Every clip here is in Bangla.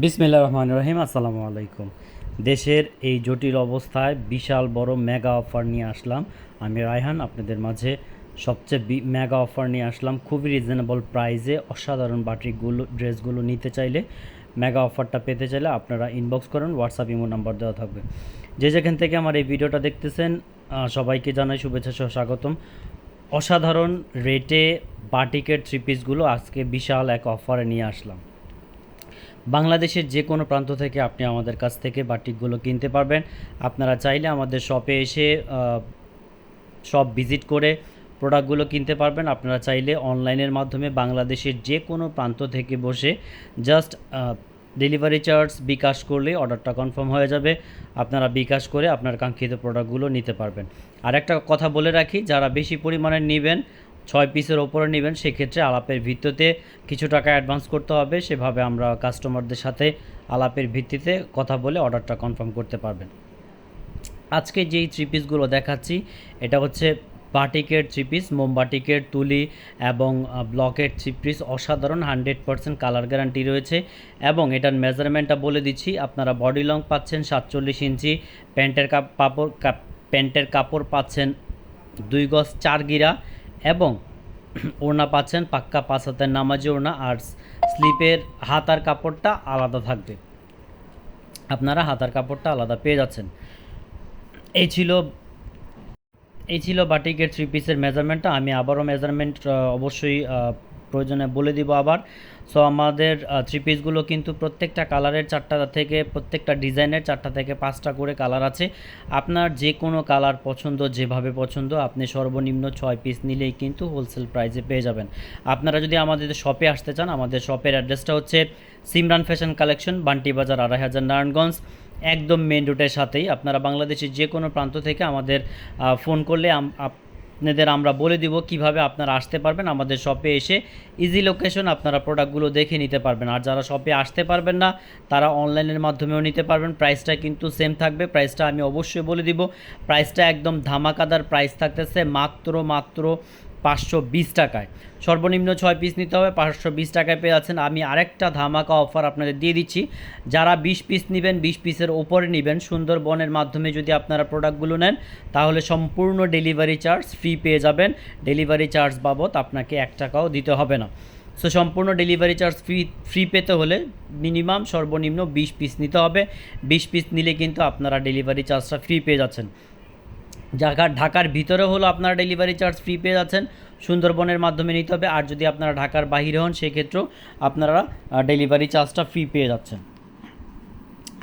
বিসমিল্লাহির রহমানির রহিম। আসসালামু আলাইকুম। দেশের এই জটিল অবস্থায় বিশাল বড় মেগা অফার নিয়ে আসলাম। আমি রায়হান আপনাদের মাঝে সবচেয়ে মেগা অফার নিয়ে আসলাম। খুবই রিজনেবল প্রাইসে অসাধারণ বাটিকগুলো ড্রেসগুলো নিতে চাইলে, মেগা অফারটা পেতে চাইলে আপনারা ইনবক্স করুন, হোয়াটসঅ্যাপ ইমো নাম্বার দেওয়া থাকবে। যে যেখান থেকে আমার এই ভিডিওটা দেখতেছেন সবাইকে জানাই শুভেচ্ছা সহ স্বাগতম। অসাধারণ রেটে বাটিকের থ্রি পিসগুলো আজকে বিশাল এক অফারে নিয়ে আসলাম। বাংলাদেশের যে কোনো প্রান্ত থেকে আপনি আমাদের কাছ থেকে বাটিকগুলো কিনতে পারবেন। আপনারা চাইলে আমাদের শপে এসে শপ ভিজিট করে প্রোডাক্টগুলো কিনতে পারবেন। আপনারা চাইলে অনলাইনের মাধ্যমে বাংলাদেশের যে কোনো প্রান্ত থেকে বসে জাস্ট ডেলিভারি চার্জ বিকাশ করলে অর্ডারটা কনফার্ম হয়ে যাবে। আপনারা বিকাশ করে আপনার কাঙ্ক্ষিত প্রোডাক্টগুলো নিতে পারবেন। আর একটা কথা বলে রাখি, যারা বেশি পরিমাণে নেবেন, 6 পিসের ওপরে নেবেন, সেক্ষেত্রে আলাপের ভিত্তিতে কিছু টাকা অ্যাডভান্স করতে হবে। সেভাবে আমরা কাস্টমারদের সাথে আলাপের ভিত্তিতে কথা বলে অর্ডারটা কনফার্ম করতে পারবেন। আজকে যেই থ্রি পিসগুলো দেখাচ্ছি এটা হচ্ছে বাটিকের থ্রি পিস, মোমবাটিকের তুলি এবং ব্লকের থ্রি পিস। অসাধারণ 100% কালার গ্যারান্টি রয়েছে এবং এটার মেজারমেন্টটা বলে দিচ্ছি। আপনারা বডি লং পাচ্ছেন 47 ইঞ্চি, প্যান্টের কাপড় পাচ্ছেন 2 গজ 4 গিরা এবং ওড়না পাচ্ছেন পাক্কা 5 হাতের নামাজি ওড়না। আর স্লিপের হাতার কাপড়টা আলাদা থাকবে, আপনারা হাতার কাপড়টা আলাদা পেয়ে যাচ্ছেন। এই ছিল এই ছিল বাটিকের থ্রি পিসের মেজারমেন্টটা। আমি আবারও মেজারমেন্ট অবশ্যই প্রয়োজনে বলে দিব আবার। সো আমাদের থ্রি পিসগুলো কিন্তু প্রত্যেকটা কালারের 4টা থেকে, প্রত্যেকটা ডিজাইনের 4টা থেকে 5টা করে কালার আছে। আপনার যে কোনো কালার পছন্দ, যেভাবে পছন্দ, আপনি সর্বনিম্ন 6 পিস নিলেই কিন্তু হোলসেল প্রাইসে পেয়ে যাবেন। আপনারা যদি আমাদের শপে আসতে চান, আমাদের শপের অ্যাড্রেসটা হচ্ছে সিমরান ফ্যাশন কালেকশন, বান্টি বাজার, 2500 নারায়ণগঞ্জ, একদম মেন রোডের সাথেই। আপনারা বাংলাদেশের যে কোনো প্রান্ত থেকে আমাদের ফোন করলে আপনাদের আমরা বলে দিব কিভাবে আপনারা আসতে পারবেন। আমাদের শপে এসে ইজি লোকেশন আপনারা প্রোডাক্টগুলো দেখে নিতে পারবেন। আর যারা শপে আসতে পারবেন না, তারা অনলাইনের মাধ্যমেও নিতে পারবেন। প্রাইসটা কিন্তু সেম থাকবে। প্রাইসটা আমি অবশ্যই বলে দিব। প্রাইসটা একদম ধামাকাদার প্রাইস থাকতেছে মাত্র 520 টাকায়। সর্বনিম্ন 6 পিস নিতে হবে, 520 টাকায় পেয়ে যাচ্ছেন। আমি আরেকটা ধামাকা অফার আপনাদের দিয়ে দিচ্ছি। যারা 20 পিস নেবেন, 20 পিসের ওপরে নেবেন, সুন্দরবনের মাধ্যমে যদি আপনারা প্রোডাক্টগুলো নেন, তাহলে সম্পূর্ণ ডেলিভারি চার্জ ফ্রি পেয়ে যাবেন। ডেলিভারি চার্জ বাবদ আপনাকে 1 টাকাও দিতে হবে না। সো সম্পূর্ণ ডেলিভারি চার্জ ফ্রি পেতে হলে মিনিমাম সর্বনিম্ন 20 পিস নিতে হবে। 20 পিস নিলে কিন্তু আপনারা ডেলিভারি চার্জটা ফ্রি পেয়ে যাচ্ছেন। ঢাকার ভিতরে হলো আপনারা ডেলিভারি চার্জ ফ্রি পেয়ে যাচ্ছেন, সুন্দরবনের মাধ্যমে নিতে হবে। আর যদি আপনারা ঢাকার বাইরে হন, সেক্ষেত্রেও আপনারা ডেলিভারি চার্জটা ফ্রি পেয়ে যাচ্ছেন।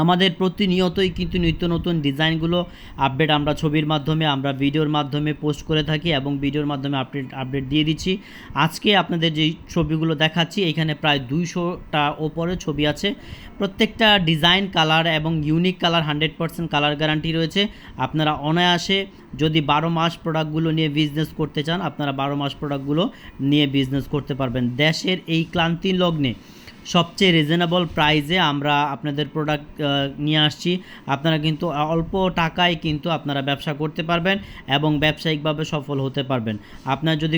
আমাদের প্রতিনিয়তই কিন্তু নিত্য নতুন ডিজাইনগুলো আপডেট আমরা ছবির মাধ্যমে, আমরা ভিডিওর মাধ্যমে পোস্ট করে থাকি এবং ভিডিওর মাধ্যমে আপডেট দিয়ে দিচ্ছি। আজকে আপনাদের যেই ছবিগুলো দেখাচ্ছি, এখানে প্রায় 200টা ওপরে ছবি আছে। প্রত্যেকটা ডিজাইন, কালার এবং ইউনিক কালার, 100% কালার গ্যারান্টি রয়েছে। আপনারা অনায়াসে যদি 12 মাস প্রোডাক্টগুলো নিয়ে বিজনেস করতে চান, আপনারা 12 মাস প্রোডাক্টগুলো নিয়ে বিজনেস করতে পারবেন। দেশের এই ক্লান্তি লগ্নে সবচেয়ে রিজনেবল প্রাইসে আমরা আপনাদের প্রোডাক্ট নিয়ে আসছি। আপনারা কিন্তু অল্প টাকায় কিন্তু আপনারা ব্যবসা করতে পারবেন এবং ব্যবসায়িকভাবে সফল হতে পারবেন। আপনার যদি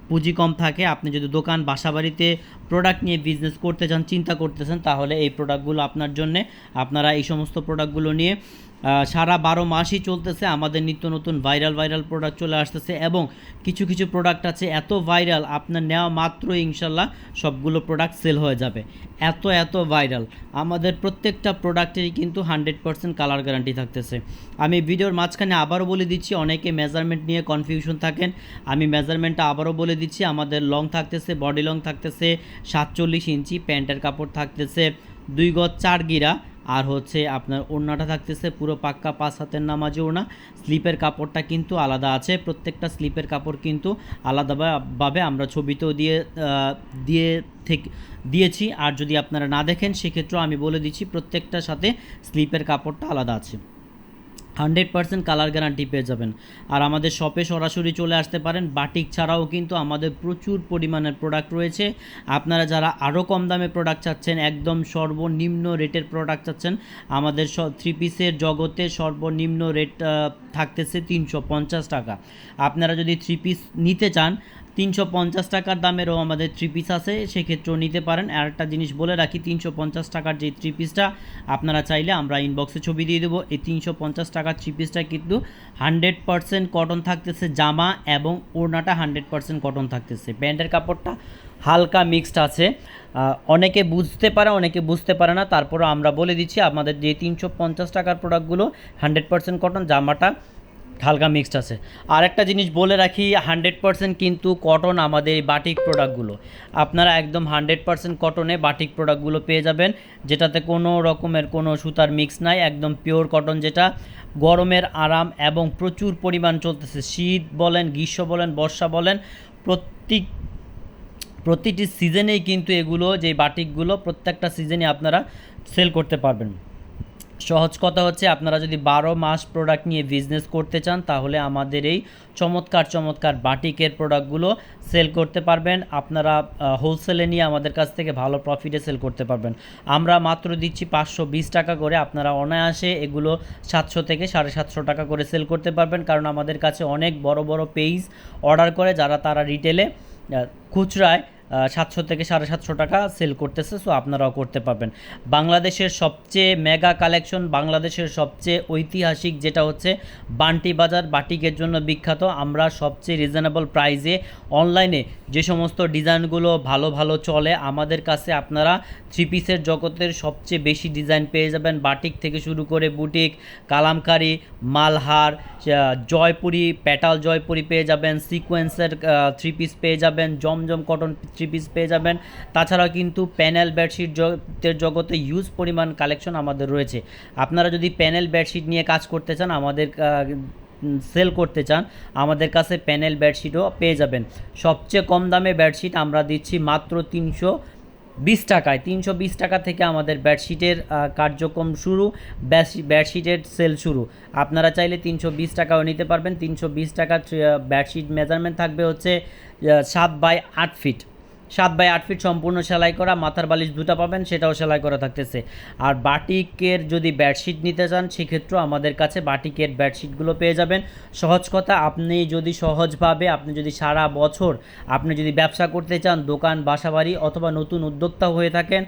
পুঁজি কম থাকে, আপনি যদি দোকান, বাসাবাড়িতে প্রোডাক্ট নিয়ে বিজনেস করতে চান, চিন্তা করতেছেন, তাহলে এই প্রোডাক্টগুলো আপনার জন্যে। আপনারা এই সমস্ত প্রোডাক্টগুলো নিয়ে সারা 12 মাসই চলতেছে। আমাদের নিত্য নতুন ভাইরাল প্রোডাক্ট চলে আসতেছে এবং কিছু প্রোডাক্ট আছে এত ভাইরাল, আপনার নেওয়া মাত্রই ইনশাল্লাহ সবগুলো প্রোডাক্ট সেল হয়ে যাবে। এত ভাইরাল আমাদের প্রত্যেকটা প্রোডাক্টেরই কিন্তু 100% কালার গ্যারান্টি থাকতেছে। আমি ভিডিওর মাঝখানে আবারও বলে দিচ্ছি, অনেকে মেজারমেন্ট নিয়ে কনফিউশন থাকেন। আমি মেজারমেন্টটা আবারও বলে দিচ্ছি। আমাদের লং থাকতেছে, বডি লং থাকতেছে 47 ইঞ্চি, প্যান্টের কাপড় থাকতেছে 2 গজ 4 গিরা, আর হচ্ছে আপনার ওড়নাটা থাকতেছে পুরো পাক্কা 5 হাতের নামাজি ওড়না। স্লিপের কাপড়টা কিন্তু আলাদা আছে। প্রত্যেকটা স্লিপের কাপড় কিন্তু আলাদাভাবে আমরা ছবিতেও দিয়েছি। আর যদি আপনারা না দেখেন, সেক্ষেত্রেও আমি বলে দিচ্ছি, প্রত্যেকটার সাথে স্লিপের কাপড়টা আলাদা আছে। 100% কালার গ্যারান্টি পেয়ে যাবেন। আর আমাদের শপে সরাসরি চলে আসতে পারেন। বাটিক ছাড়াও কিন্তু আমাদের প্রচুর পরিমাণের প্রোডাক্ট রয়েছে। আপনারা যারা আরও কম দামে প্রোডাক্ট চাচ্ছেন, একদম সর্বনিম্ন রেটের প্রোডাক্ট চাচ্ছেন, আমাদের থ্রি পিসের জগতে সর্বনিম্ন রেট থাকতেছে 350 টাকা। আপনারা যদি থ্রি পিস নিতে চান, 350 টাকার দামেরও আমাদের 3 পিস আছে, সেক্ষেত্রেও নিতে পারেন। আর একটা জিনিস বলে রাখি, 350 টাকার যে 3 পিসটা আপনারা চাইলে আমরা ইনবক্সে ছবি দিয়ে দেবো। এই 350 টাকার 3 পিসটা কিন্তু 100% কটন থাকতেছে জামা, এবং ওড়নাটা 100% কটন থাকতেছে। প্যান্টের কাপড়টা হালকা মিক্সড আছে। অনেকে বুঝতে পারে, অনেকে বুঝতে পারে না, তারপরও আমরা বলে দিচ্ছি আমাদের যে 350 টাকার প্রোডাক্টগুলো 100% কটন, জামাটা হালকা মিক্সড আছে। আর একটা জিনিস বলে রাখি, 100% কিন্তু কটন আমাদের এই বাটিক প্রোডাক্টগুলো, আপনারা একদম 100% কটনে বাটিক প্রোডাক্টগুলো পেয়ে যাবেন, যেটাতে কোনো রকমের কোনো সুতার মিক্স নাই, একদম পিওর কটন, যেটা গরমের আরাম এবং প্রচুর পরিমাণ চলতেছে। শীত বলেন, গ্রীষ্ম বলেন, বর্ষা বলেন, প্রতিটি সিজনেই কিন্তু এগুলো যে বাটিকগুলো প্রত্যেকটা সিজনে আপনারা সেল করতে পারবেন। সহজ কথা হচ্ছে, আপনারা যদি 12 মাস প্রোডাক্ট নিয়ে বিজনেস করতে চান, তাহলে আমাদের এই চমৎকার চমৎকার বাটিকের প্রোডাক্টগুলো সেল করতে পারবেন। আপনারা হোলসেলে নিয়ে আমাদের কাছ থেকে ভালো প্রফিটে সেল করতে পারবেন। আমরা মাত্র দিচ্ছি 520 টাকা করে, আপনারা অনায়াসে এগুলো 700 থেকে 750 টাকা করে সেল করতে পারবেন। কারণ আমাদের কাছে অনেক বড় বড় পেজ অর্ডার করে, যারা তারা রিটেলে খুচরায় 700 থেকে 750 টাকা সেল করতেছে। সো আপনারাও করতে পারবেন। বাংলাদেশের সবচেয়ে মেগা কালেকশন, বাংলাদেশের সবচেয়ে ঐতিহাসিক যেটা হচ্ছে বান্টি বাজার, বাটিকের জন্য বিখ্যাত। আমরা সবচেয়ে রিজনেবল প্রাইসে অনলাইনে যে সমস্ত ডিজাইনগুলো ভালো ভালো চলে, আমাদের কাছে আপনারা 3 পিসের জগতের সবচেয়ে বেশি ডিজাইন পেয়ে যাবেন। বাটিক থেকে শুরু করে বুটিক, কালামকারি, মালহার, জয়পুরি, পেটাল জয়পুরি পেয়ে যাবেন, সিকোয়েন্সের 3 পিস পেয়ে যাবেন, জমজম কটন 3 পিস পেয়ে যাবেন। তাছাড়াও কিন্তু প্যানেল বেডশিটের জগতে হিউজ পরিমাণ কালেকশন আমাদের রয়েছে। আপনারা যদি প্যানেল বেডশিট নিয়ে কাজ করতে চান, আমাদের সেল করতে চান, আমাদের কাছে প্যানেল বেডশিটও পেয়ে যাবেন। সবচেয়ে কম দামে বেডশিট আমরা দিচ্ছি মাত্র 320 টাকায়। 320 টাকা থেকে আমাদের বেডশিটের কার্যক্রম শুরু, বেডশিটের সেল শুরু। আপনারা চাইলে 320 টাকাও নিতে পারবেন। 320 টাকা বেডশিট মেজারমেন্ট থাকবে হচ্ছে 7x8 ফিট, 7x8 ফিট সম্পূর্ণ সেলাই করা, মাথার বালিশ দুটো পাবেন, সেটাও সেলাই করা থাকতেছে। আর বাটিকের যদি বেডশিট নিতে চান, সেক্ষেত্রেও আমাদের কাছে বাটিকের বেডশিটগুলো পেয়ে যাবেন। সহজ কথা, আপনি যদি সহজভাবে, আপনি যদি সারা বছর আপনি যদি ব্যবসা করতে চান, দোকান, বাসাবাড়ি অথবা নতুন উদ্যোক্তা হয়ে থাকেন,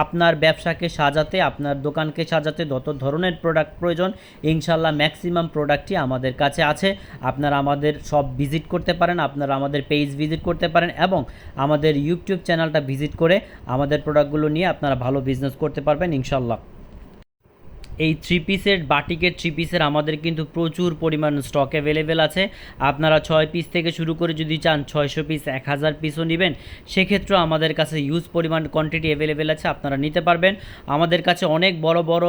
আপনার ব্যবসাকে সাজাতে, আপনার দোকানকে সাজাতে যত ধরনের প্রোডাক্ট প্রয়োজন, ইনশাল্লাহ ম্যাক্সিমাম প্রোডাক্টই আমাদের কাছে আছে। আপনারা আমাদের সব ভিজিট করতে পারেন, আপনারা আমাদের পেজ ভিজিট করতে পারেন, এবং আমাদের ইউটিউব চ্যানেলটা ভিজিট করে আমাদের প্রোডাক্টগুলো নিয়ে আপনারা ভালো বিজনেস করতে পারবেন ইনশাল্লাহ। এই 3 পিসের বাটিকের 3 পিসের আমাদের কিন্তু প্রচুর পরিমাণ স্টক অ্যাভেলেবেল আছে। আপনারা 6 পিস থেকে শুরু করে যদি চান 600 পিস, 1000 পিসও নেবেন, সেক্ষেত্রেও আমাদের কাছে হিউজ পরিমাণ কোয়ান্টিটি অ্যাভেলেবেল আছে, আপনারা নিতে পারবেন। আমাদের কাছে অনেক বড় বড়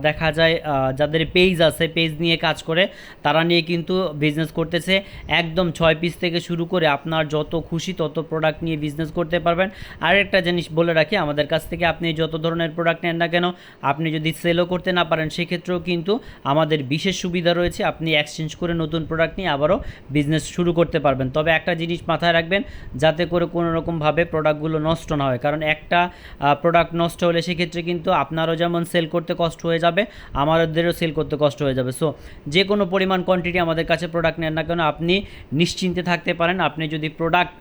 দেখা যায় যাদের পেজ আছে, পেজ নিয়ে কাজ করে, তারা নিয়ে কিন্তু বিজনেস করতেছে। একদম 6 পিস থেকে শুরু করে আপনার যত খুশি তত প্রোডাক্ট নিয়ে বিজনেস করতে পারবেন। আর একটা জিনিস বলে রাখি, আমাদের কাছ থেকে আপনি যত ধরনের প্রোডাক্ট নেন না কেন, আপনি যদি সেলও করতে না পারেন, সেক্ষেত্রেও কিন্তু আমাদের বিশেষ সুবিধা রয়েছে, আপনি এক্সচেঞ্জ করে নতুন প্রোডাক্ট নিয়ে আবারও বিজনেস শুরু করতে পারবেন। তবে একটা জিনিস মাথায় রাখবেন, যাতে করে কোনো রকমভাবে প্রোডাক্টগুলো নষ্ট না হয়, কারণ একটা প্রোডাক্ট নষ্ট হলে সেক্ষেত্রে কিন্তু আপনারও যেমন সেল করতে কষ্ট হয়ে যাবে, আমাদেরও সেল করতে কষ্ট হয়ে যাবে। সো যে কোনো পরিমাণ কোয়ান্টিটি আমাদের কাছে প্রোডাক্ট নেন না কেন, আপনি নিশ্চিন্তে থাকতে পারেন। আপনি যদি প্রোডাক্ট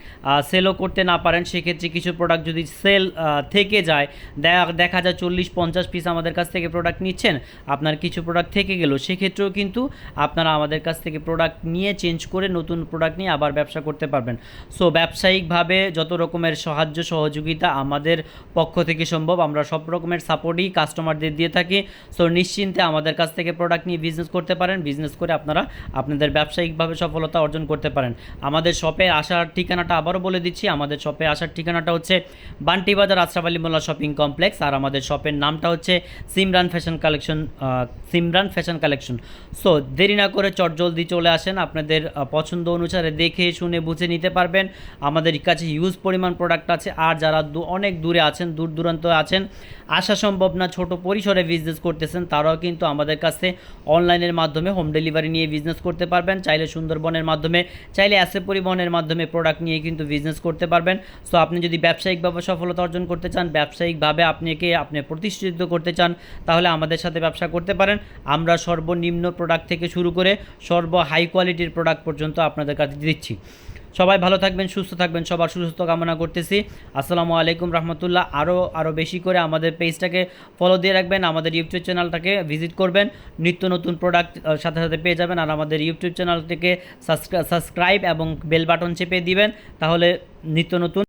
সেলও করতে না পারেন, সেক্ষেত্রে কিছু প্রোডাক্ট যদি সেল থেকে যায়, দেখা যায় 40-50 পিস আমাদের কাছ থেকে প্রোডাক্ট নিচ্ছেন, আপনার কিছু প্রোডাক্ট থেকে গেল, সেক্ষেত্রেও কিন্তু আপনারা আমাদের কাছ থেকে প্রোডাক্ট নিয়ে চেঞ্জ করে নতুন প্রোডাক্ট নিয়ে আবার ব্যবসা করতে পারবেন। সো ব্যবসায়িকভাবে যত রকমের সাহায্য সহযোগিতা আমাদের পক্ষ থেকে সম্ভব, আমরা সব রকমের সাপোর্টই কাস্টমারদের দিয়ে থাকি। সো নিশ্চিন্তে আমাদের কাছ থেকে প্রোডাক্ট নিয়ে বিজনেস করতে পারেন, বিজনেস করে আপনারা আপনাদের ব্যবসায়িকভাবে সফলতা অর্জন করতে পারেন। আমাদের শপে আসার ঠিকানাটা আবারও বলে দিচ্ছি, আমাদের শপে আসার ঠিকানাটা হচ্ছে বান্টি বাজার, আশরাফ আলী মোল্লা শপিং কমপ্লেক্স। আর আমাদের শপের নামটা হচ্ছে সিমরান ফ্যাশন কালেকশন। সো দেরি না করে চটজলদি চলে আসেন, আপনাদের পছন্দ অনুসারে দেখে শুনে বুঝে নিতে পারবেন। আমাদের কাছে হিউজ পরিমাণ প্রোডাক্ট আছে। আর যারা অনেক দূরে আছেন, দূর দূরান্ত আছেন, আসা সম্ভব না, ছোট পরিসরে বিজনেস করতেছেন, তারাও কিন্তু আমাদের কাছে অনলাইনের মাধ্যমে হোম ডেলিভারি নিয়ে বিজনেস করতে পারবেন। চাইলে সুন্দরবনের মাধ্যমে, চাইলে অ্যাসে পরিবহনের মাধ্যমে প্রোডাক্ট নিয়ে কিন্তু বিজনেস করতে পারবেন। সো আপনি যদি ব্যবসায়িকভাবে সফলতা অর্জন করতে চান, ব্যবসায়িকভাবে আপনি প্রতিষ্ঠিত করতে চান, তাহলে আমাদের সাথে ব্যবসা করতে পারেন। আমরা সর্বনিম্ন প্রোডাক্ট থেকে শুরু করে সর্ব হাই কোয়ালিটির প্রোডাক্ট পর্যন্ত আপনাদের কাছে দিচ্ছি। সবাই ভালো থাকবেন, সুস্থ থাকবেন, সবার সুস্থ কামনা করতেছি। আসসালামু আলাইকুম রহমতুল্লাহ। আরও বেশি করে আমাদের পেজটাকে ফলো দিয়ে রাখবেন, আমাদের ইউটিউব চ্যানেলটাকে ভিজিট করবেন, নিত্য নতুন প্রোডাক্ট সাথে সাথে পেয়ে যাবেন। আর আমাদের ইউটিউব চ্যানেলটিকে সাবস্ক্রাইব এবং বেল বাটন চেপে দিবেন, তাহলে নিত্য নতুন